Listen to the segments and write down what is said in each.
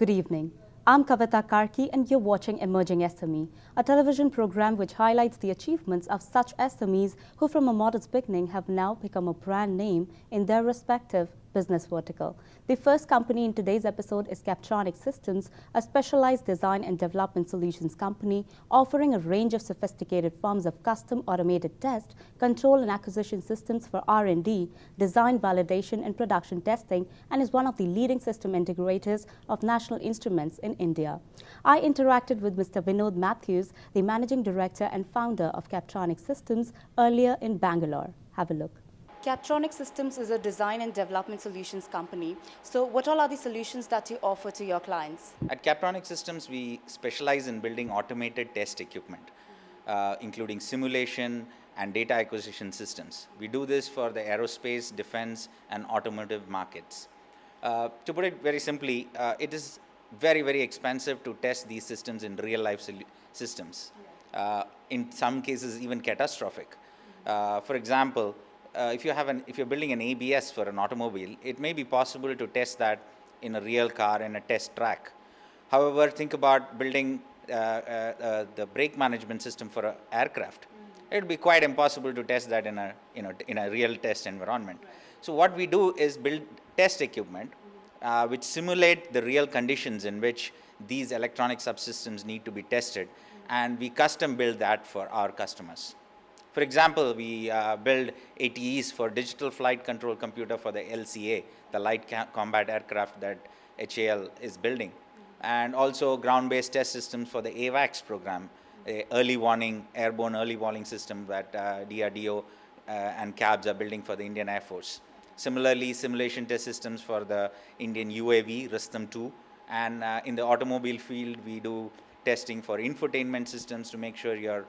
Good evening. I'm Kavita Karki and you're watching Emerging SME, a television program which highlights the achievements of such SMEs who from a modest beginning have now become a brand name in their respective business vertical. The first company in today's episode is Captronic Systems, a specialized design and development solutions company offering a range of sophisticated forms of custom automated test, control and acquisition systems for R&D, design validation and production testing, and is one of the leading system integrators of National Instruments in India. I interacted with Mr. Vinod Matthews, the managing director and founder of Captronic Systems, earlier in Bangalore. Have a look. Captronic Systems is a design and development solutions company. So what all are the solutions that you offer to your clients? At Captronic Systems, we specialize in building automated test equipment, including simulation and data acquisition systems. We do this for the aerospace, defense, and automotive markets. To put it very simply, it is very, very expensive to test these systems in real-life systems. In some cases, even catastrophic. For example, if you're building an ABS for an automobile, it may be possible to test that in a real car in a test track. However, think about building the brake management system for an aircraft. It would be quite impossible to test that in a real test environment. So what we do is build test equipment which simulate the real conditions in which these electronic subsystems need to be tested, and we custom build that for our customers. For example, we build ATEs for digital flight control computer for the LCA, the Light Combat Aircraft that HAL is building, and also ground-based test systems for the AWACS program, a airborne early warning system that DRDO and CABS are building for the Indian Air Force. Similarly, simulation test systems for the Indian UAV, Rustam 2, and in the automobile field, we do testing for infotainment systems to make sure your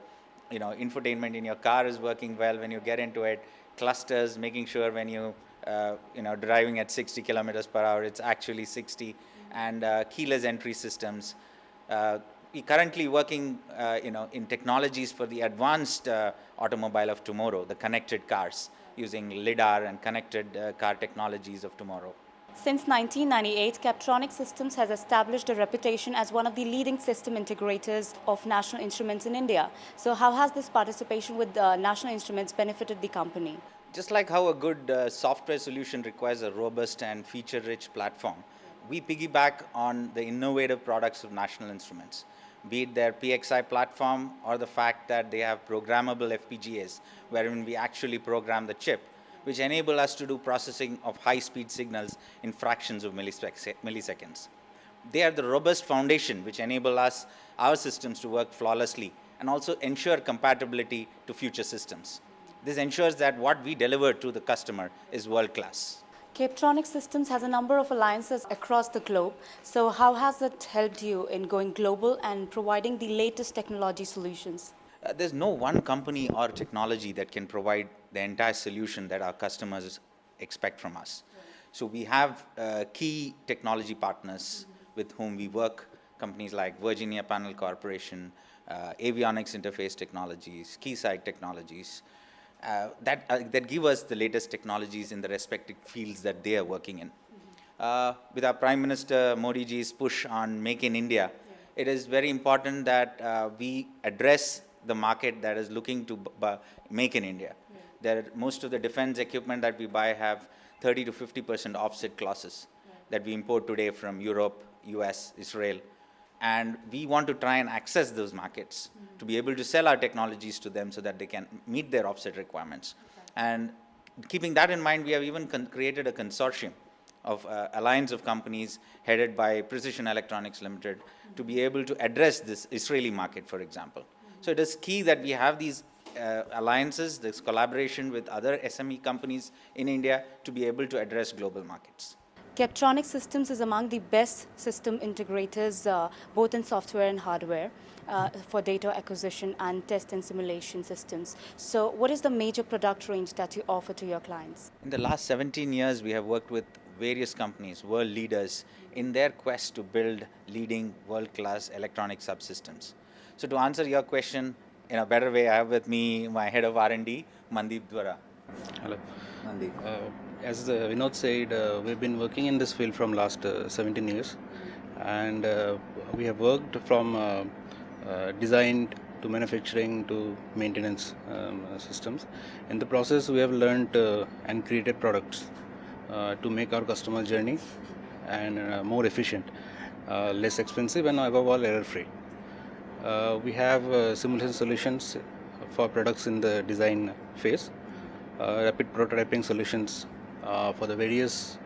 infotainment in your car is working well when you get into it, clusters, making sure when you driving at 60 kilometers per hour, it's actually 60, and keyless entry systems. We currently working, in technologies for the advanced automobile of tomorrow, the connected cars, using LiDAR and connected car technologies of tomorrow. Since 1998, Captronic Systems has established a reputation as one of the leading system integrators of National Instruments in India. So how has this participation with National Instruments benefited the company? Just like how a good software solution requires a robust and feature-rich platform, we piggyback on the innovative products of National Instruments, be it their PXI platform or the fact that they have programmable FPGAs, wherein we actually program the chip, which enable us to do processing of high-speed signals in fractions of milliseconds. They are the robust foundation which enable our systems to work flawlessly and also ensure compatibility to future systems. This ensures that what we deliver to the customer is world-class. Captronic Systems has a number of alliances across the globe. So how has it helped you in going global and providing the latest technology solutions? There's no one company or technology that can provide the entire solution that our customers expect from us. Right. So we have key technology partners with whom we work, companies like Virginia Panel Corporation, Avionics Interface Technologies, Keysight Technologies, that give us the latest technologies in the respective fields that they are working in. With our Prime Minister Modi ji's push on Make in India, it is very important that we address the market that is looking to make in India. Most of the defense equipment that we buy have 30 to 50% offset clauses that we import today from Europe, US, Israel. And we want to try and access those markets to be able to sell our technologies to them so that they can meet their offset requirements. And keeping that in mind, we have even created a consortium of alliance of companies headed by Precision Electronics Limited to be able to address this Israeli market, for example. So it is key that we have these alliances, this collaboration with other SME companies in India to be able to address global markets. Captronic Systems is among the best system integrators, both in software and hardware, for data acquisition and test and simulation systems. So what is the major product range that you offer to your clients? In the last 17 years, we have worked with various companies, world leaders, in their quest to build leading world-class electronic subsystems. So to answer your question in a better way, I have with me my head of R&D, Mandeep Dwara. Hello. Mandeep. As Vinod said, we've been working in this field from last 17 years. and we have worked from design to manufacturing to maintenance systems. In the process, we have learned and created products to make our customer journey and more efficient, less expensive, and above all error-free. We have simulation solutions for products in the design phase, rapid prototyping solutions for the various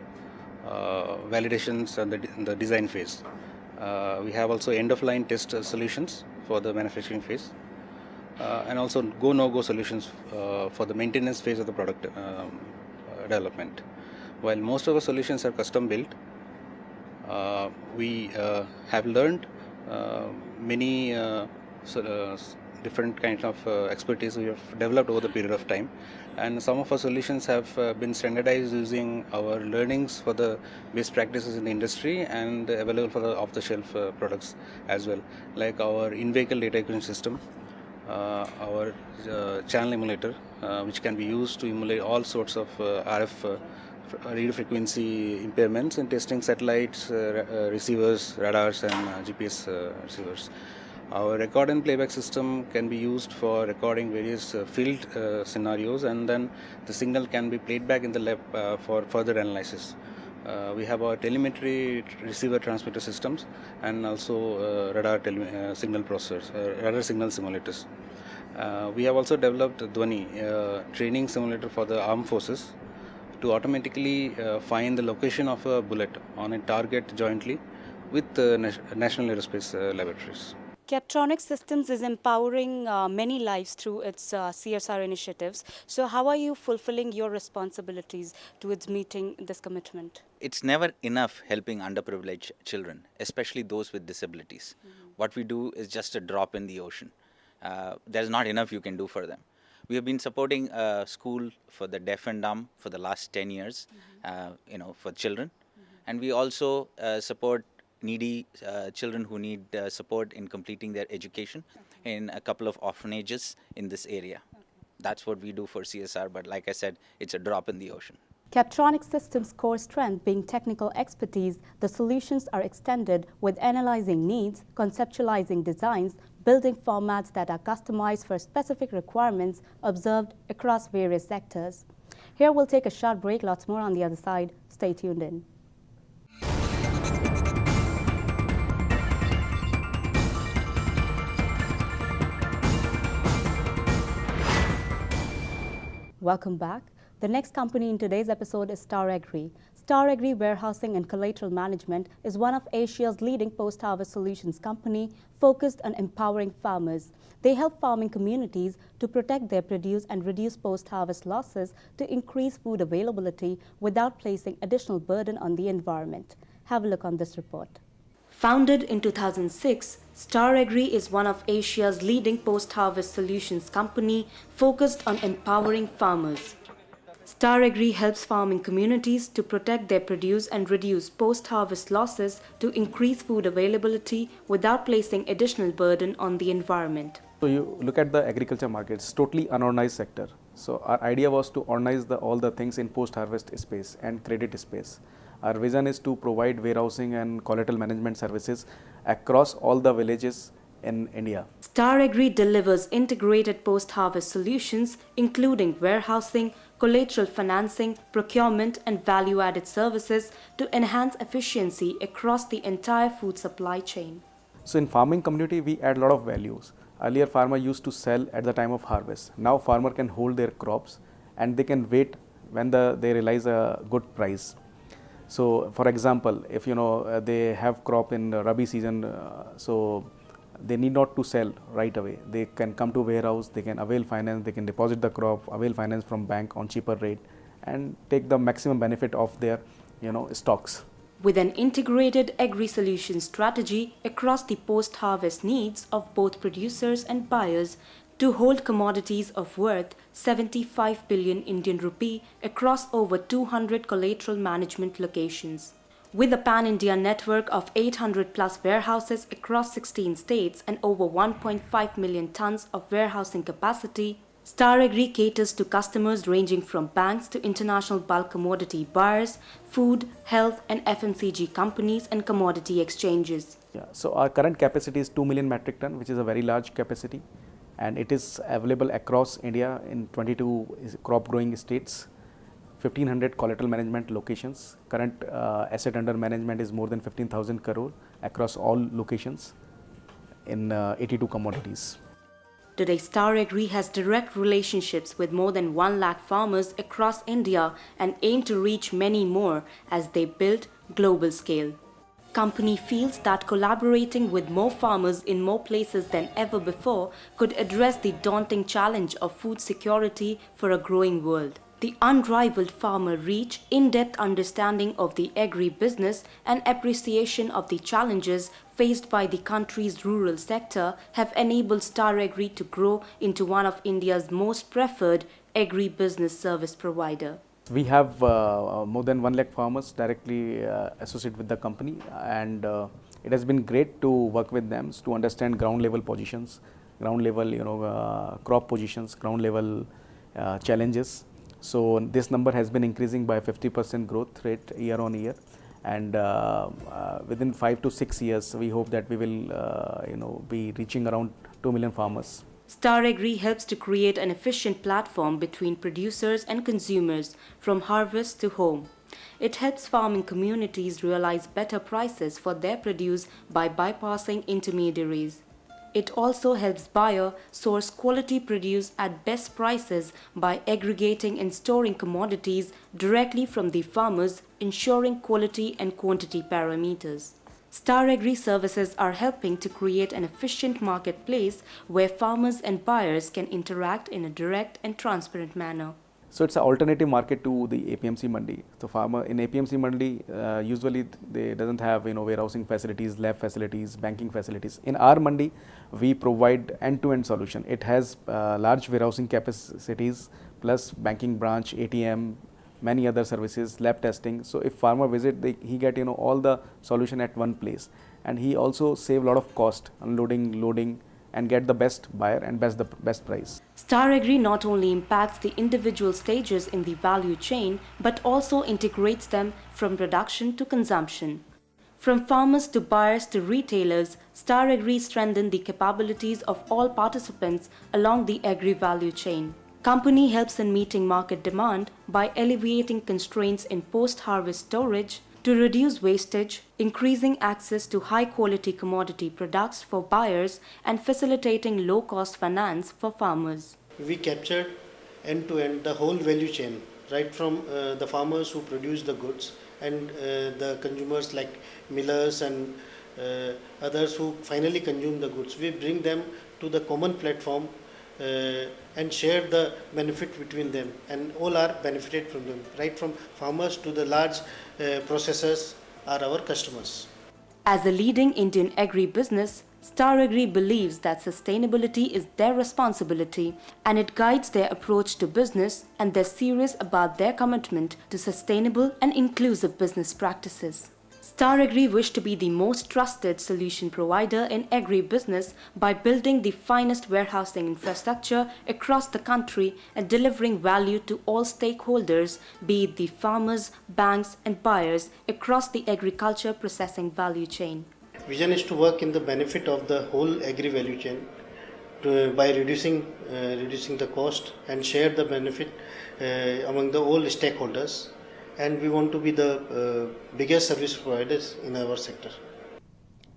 validations in the design phase. We have also end-of-line test solutions for the manufacturing phase, and also go-no-go solutions for the maintenance phase of the product development. While most of our solutions are custom built, we have learned many different kinds of expertise we have developed over the period of time, and some of our solutions have been standardized using our learnings for the best practices in the industry and available for the off-the-shelf products as well, like our in-vehicle data acquisition system, our channel emulator, which can be used to emulate all sorts of RF radio frequency impairments in testing satellites, receivers, radars, and GPS receivers. Our record and playback system can be used for recording various field scenarios, and then the signal can be played back in the lab for further analysis. We have our telemetry receiver transmitter systems and also radar signal processors, radar signal simulators. We have also developed Dhwani, training simulator for the armed forces, to automatically find the location of a bullet on a target jointly with National Aerospace Laboratories. Captronics Systems is empowering many lives through its CSR initiatives. So how are you fulfilling your responsibilities towards meeting this commitment? It's never enough helping underprivileged children, especially those with disabilities. What we do is just a drop in the ocean. There's not enough you can do for them. We have been supporting a school for the deaf and dumb for the last 10 years, for children. And we also support needy children who need support in completing their education in a couple of orphanages in this area. That's what we do for CSR, but like I said, it's a drop in the ocean. Captronics Systems' core strength being technical expertise, the solutions are extended with analyzing needs, conceptualizing designs, building formats that are customized for specific requirements observed across various sectors. Here we'll take a short break, lots more on the other side. Stay tuned in. Welcome back. The next company in today's episode is Starredtree. Starredtree Warehousing and Collateral Management is one of Asia's leading post-harvest solutions company focused on empowering farmers. They help farming communities to protect their produce and reduce post-harvest losses to increase food availability without placing additional burden on the environment. Have a look on this report. Founded in 2006, Starredtree is one of Asia's leading post-harvest solutions company focused on empowering farmers. Starredtree helps farming communities to protect their produce and reduce post-harvest losses to increase food availability without placing additional burden on the environment. So you look at the agriculture market, it's totally unorganized sector. So our idea was to organize all the things in post-harvest space and credit space. Our vision is to provide warehousing and collateral management services across all the villages in India. Starredtree delivers integrated post-harvest solutions including warehousing, collateral financing, procurement and value-added services to enhance efficiency across the entire food supply chain. So in farming community, we add a lot of values. Earlier, farmer used to sell at the time of harvest. Now farmer can hold their crops and they can wait when they realize a good price. So for example, if they have crop in the Rabi season, so they need not to sell right away. They can come to warehouse, they can avail finance, they can deposit the crop, avail finance from bank on cheaper rate and take the maximum benefit of their stocks. With an integrated agri-solution strategy across the post-harvest needs of both producers and buyers to hold commodities of worth 75 billion Indian rupee across over 200 collateral management locations. With a pan-India network of 800 plus warehouses across 16 states and over 1.5 million tons of warehousing capacity, Starredtree caters to customers ranging from banks to international bulk commodity buyers, food, health and FMCG companies and commodity exchanges. Yeah, so our current capacity is 2 million metric ton, which is a very large capacity, and it is available across India in 22 crop growing states, 1500 collateral management locations. Current asset under management is more than 15,000 crore across all locations in 82 commodities. Today, Starredtree has direct relationships with more than 1 lakh farmers across India and aim to reach many more as they build global scale. Company feels that collaborating with more farmers in more places than ever before could address the daunting challenge of food security for a growing world. The unrivaled farmer reach, in-depth understanding of the agri-business and appreciation of the challenges faced by the country's rural sector have enabled Starredtree to grow into one of India's most preferred agri-business service provider. We have more than 1 lakh farmers directly associated with the company, and it has been great to work with them to understand ground level positions, ground level crop positions, ground level challenges. So this number has been increasing by 50% growth rate year on year, and within 5 to 6 years we hope that we will be reaching around 2 million farmers. Starredtree helps to create an efficient platform between producers and consumers from harvest to home. It helps farming communities realize better prices for their produce by bypassing intermediaries. It also helps buyers source quality produce at best prices by aggregating and storing commodities directly from the farmers, ensuring quality and quantity parameters. Starredtree services are helping to create an efficient marketplace where farmers and buyers can interact in a direct and transparent manner. So it's an alternative market to the APMC mandi. So farmer in APMC mandi usually they doesn't have warehousing facilities, lab facilities, banking facilities. In our mandi, we provide end-to-end solution. It has large warehousing capacities plus banking branch, ATM, many other services, lab testing. So if farmer visit, he get all the solution at one place, and he also save a lot of cost, unloading, loading, and get the best buyer and best price. Starredtree not only impacts the individual stages in the value chain, but also integrates them from production to consumption. From farmers to buyers to retailers, Starredtree strengthens the capabilities of all participants along the agri-value chain. Company helps in meeting market demand by alleviating constraints in post-harvest storage to reduce wastage, increasing access to high-quality commodity products for buyers, and facilitating low-cost finance for farmers. We captured end-to-end the whole value chain, right from the farmers who produce the goods and the consumers like millers and others who finally consume the goods. We bring them to the common platform and share the benefit between them, and all are benefited from them, right from farmers to the large processors are our customers. As a leading Indian agri-business, Starredtree believes that sustainability is their responsibility, and it guides their approach to business, and they're serious about their commitment to sustainable and inclusive business practices. Starredtree wish to be the most trusted solution provider in agri-business by building the finest warehousing infrastructure across the country and delivering value to all stakeholders, be it the farmers, banks and buyers across the agriculture processing value chain. Vision is to work in the benefit of the whole agri-value chain by reducing the cost and share the benefit among the all stakeholders. And we want to be the biggest service providers in our sector.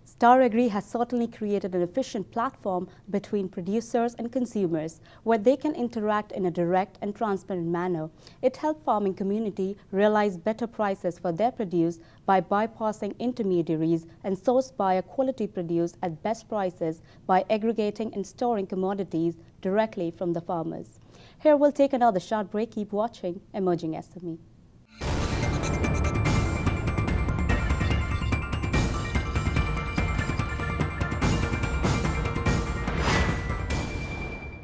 Starredtree has certainly created an efficient platform between producers and consumers where they can interact in a direct and transparent manner. It helps farming community realize better prices for their produce by bypassing intermediaries and source buyer quality produce at best prices by aggregating and storing commodities directly from the farmers. Here we'll take another short break. Keep watching Emerging SME.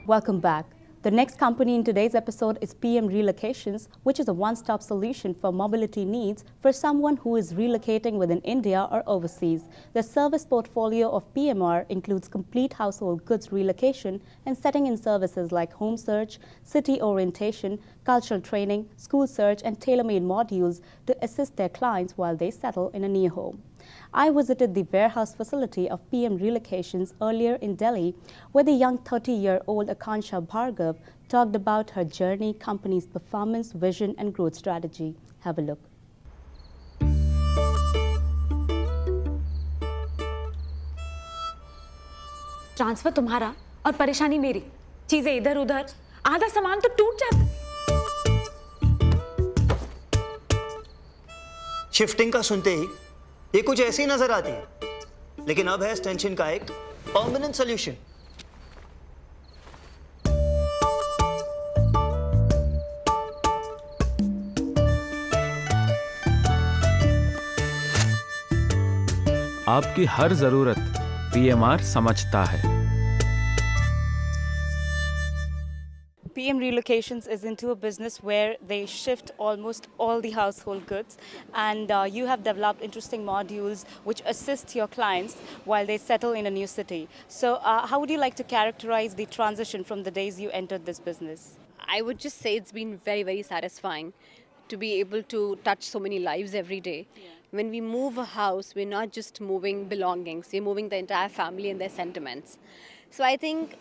Welcome back. The next company in today's episode is PM Relocations, which is a one-stop solution for mobility needs for someone who is relocating within India or overseas. The service portfolio of PMR includes complete household goods relocation and setting in services like home search, city orientation, cultural training, school search, and tailor-made modules to assist their clients while they settle in a new home. I visited the warehouse facility of PM Relocations earlier in Delhi, where the young 30-year-old Akansha Bhargav talked about her journey, company's performance, vision, and growth strategy. Have a look. Transfer तुम्हारा और परेशानी मेरी, चीजें इधर उधर, आधा सामान तो टूट जाता है। शिफ्टिंग का सुनते ही ये कुछ ऐसी नजर आती है, लेकिन अब है इस टेंशन का एक परमानेंट सॉल्यूशन। आपकी हर जरूरत पीएमआर समझता है। PM Relocations is into a business where they shift almost all the household goods, and you have developed interesting modules which assist your clients while they settle in a new city. So how would you like to characterize the transition from the days you entered this business? I would just say it's been very, very satisfying to be able to touch so many lives every day. Yeah. When we move a house, we're not just moving belongings, we're moving the entire family and their sentiments. So I think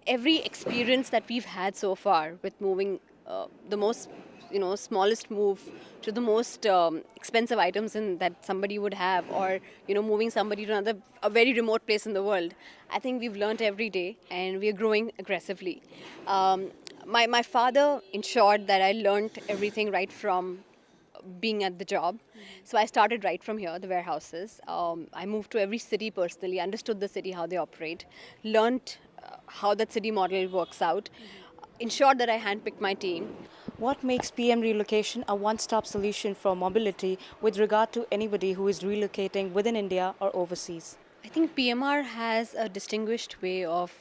every experience that we've had so far with moving the most, smallest move to the most expensive items that somebody would have, or moving somebody to a very remote place in the world, I think we've learned every day and we're growing aggressively. My father ensured that I learned everything right from being at the job. So I started right from here, the warehouses. I moved to every city personally, understood the city, how they operate, learned how that city model works out, ensured that I handpicked my team. What makes PM Relocation a one-stop solution for mobility with regard to anybody who is relocating within India or overseas? I think PMR has a distinguished way of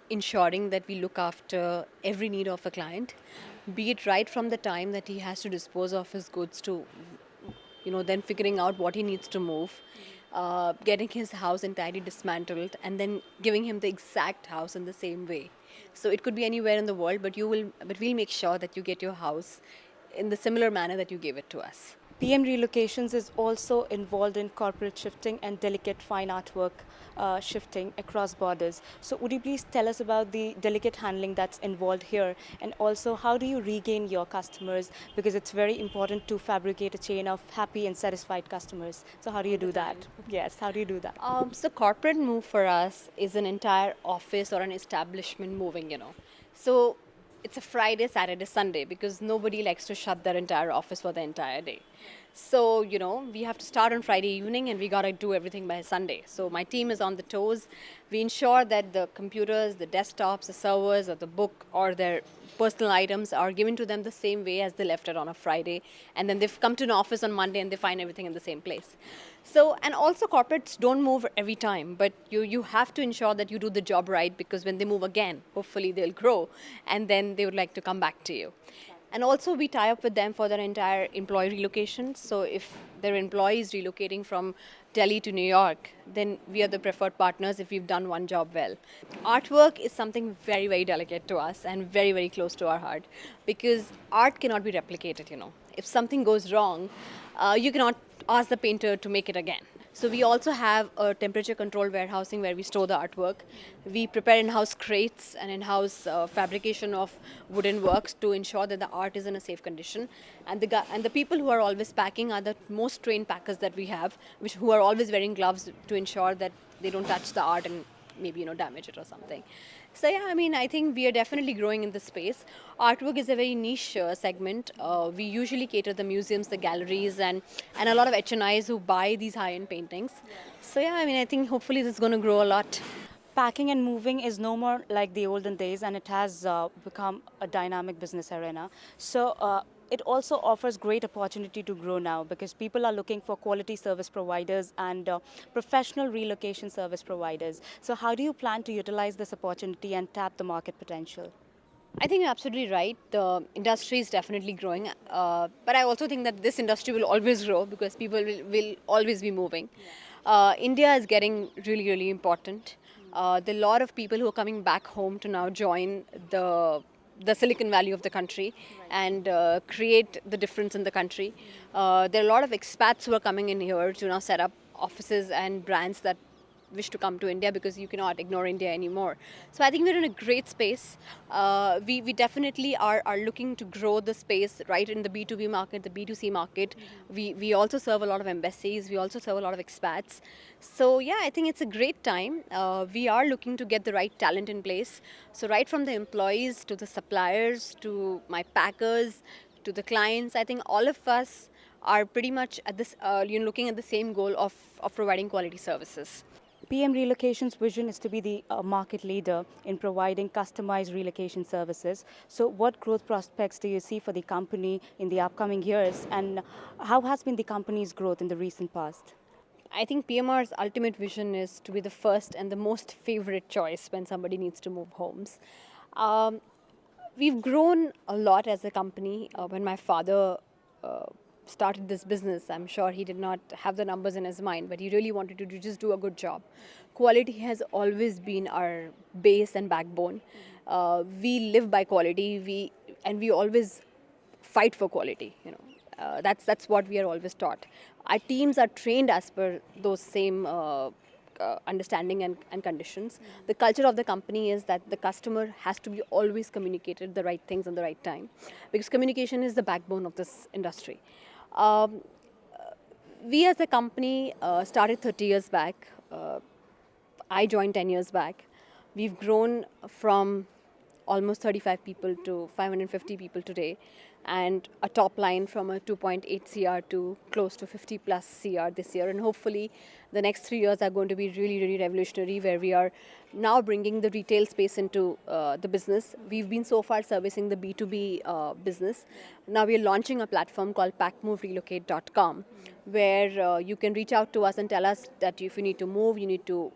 ensuring that we look after every need of a client, be it right from the time that he has to dispose of his goods to, then figuring out what he needs to move, getting his house entirely dismantled, and then giving him the exact house in the same way. So it could be anywhere in the world, but we'll make sure that you get your house in the similar manner that you gave it to us. PM Relocations is also involved in corporate shifting and delicate fine artwork shifting across borders. So would you please tell us about the delicate handling that's involved here, and also how do you regain your customers, because it's very important to fabricate a chain of happy and satisfied customers. So how do you do that? Yes, how do you do that? So corporate move for us is an entire office or an establishment moving, So it's a Friday, Saturday, Sunday, because nobody likes to shut their entire office for the entire day. So, we have to start on Friday evening and we got to do everything by Sunday. So my team is on the toes. We ensure that the computers, the desktops, the servers, or the book, or their personal items are given to them the same way as they left it on a Friday. And then they've come to an office on Monday and they find everything in the same place. So, and also corporates don't move every time, but you have to ensure that you do the job right, because when they move again, hopefully they'll grow and then they would like to come back to you. And also we tie up with them for their entire employee relocations. So if their employee is relocating from Delhi to New York, then we are the preferred partners if we've done one job well. Artwork is something very, very delicate to us and very, very close to our heart, because art cannot be replicated, If something goes wrong, you cannot ask the painter to make it again. So we also have a temperature controlled warehousing where we store the artwork. We prepare in-house crates and in-house fabrication of wooden works to ensure that the art is in a safe condition. And the people who are always packing are the most trained packers that we have, who are always wearing gloves to ensure that they don't touch the art and maybe damage it or something. So yeah, I think we are definitely growing in this space. Artwork is a very niche segment. We usually cater the museums, the galleries, and a lot of HNIs who buy these high-end paintings. So yeah, I think hopefully this is going to grow a lot. Packing and moving is no more like the olden days, and it has become a dynamic business arena. So it also offers great opportunity to grow now, because people are looking for quality service providers and professional relocation service providers. So how do you plan to utilize this opportunity and tap the market potential? I think you're absolutely right. The industry is definitely growing, but I also think that this industry will always grow because people will always be moving. India is getting really, really important. There are a lot of people who are coming back home to now join the Silicon Valley of the country and create the difference in the country. There are a lot of expats who are coming in here to now set up offices and brands that wish to come to India because you cannot ignore India anymore. So I think we're in a great space. We definitely are looking to grow the space right in the B2B market, the B2C market. We also serve a lot of embassies. We also serve a lot of expats. So yeah, I think it's a great time. We are looking to get the right talent in place. So right from the employees to the suppliers to my packers to the clients, I think all of us are pretty much at this, looking at the same goal of providing quality services. PM Relocation's vision is to be the market leader in providing customized relocation services. So what growth prospects do you see for the company in the upcoming years, and how has been the company's growth in the recent past? I think PMR's ultimate vision is to be the first and the most favorite choice when somebody needs to move homes. We've grown a lot as a company. When my father started this business, I'm sure he did not have the numbers in his mind, but he really wanted to just do a good job. Quality has always been our base and backbone. We live by quality, we always fight for quality. That's what we are always taught. Our teams are trained as per those same understanding and conditions. The culture of the company is that the customer has to be always communicated the right things at the right time, because communication is the backbone of this industry. We as a company started 30 years back. I joined 10 years back. We've grown from almost 35 people to 550 people today, and a top line from a 2.8 CR to close to 50 plus CR this year. And hopefully the next 3 years are going to be really, really revolutionary, where we are now bringing the retail space into the business. We've been so far servicing the B2B business. Now we are launching a platform called packmoverelocate.com, where you can reach out to us and tell us that if you need to move, you need to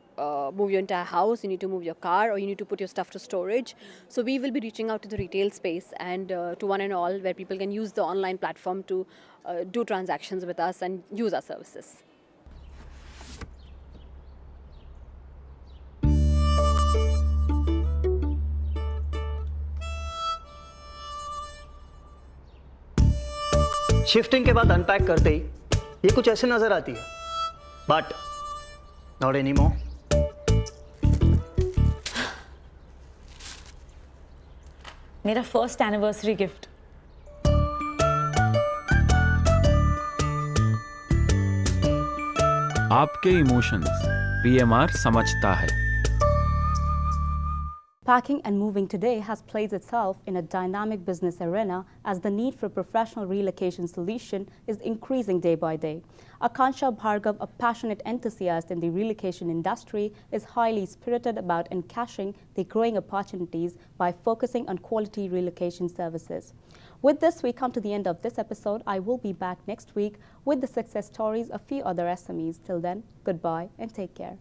move your entire house, you need to move your car, or you need to put your stuff to storage. So we will be reaching out to the retail space and to one and all, where people can use the online platform to do transactions with us and use our services. Shifting के बाद unpack करते ही ये कुछ ऐसे नजर आती है, but not any more. मेरा फर्स्ट एनिवर्सरी गिफ्ट. आपके इमोशंस पीएमआर समझता है. Packing and moving today has placed itself in a dynamic business arena as the need for professional relocation solution is increasing day by day. Akansha Bhargav, a passionate enthusiast in the relocation industry, is highly spirited about encashing the growing opportunities by focusing on quality relocation services. With this, we come to the end of this episode. I will be back next week with the success stories of few other SMEs. Till then, goodbye and take care.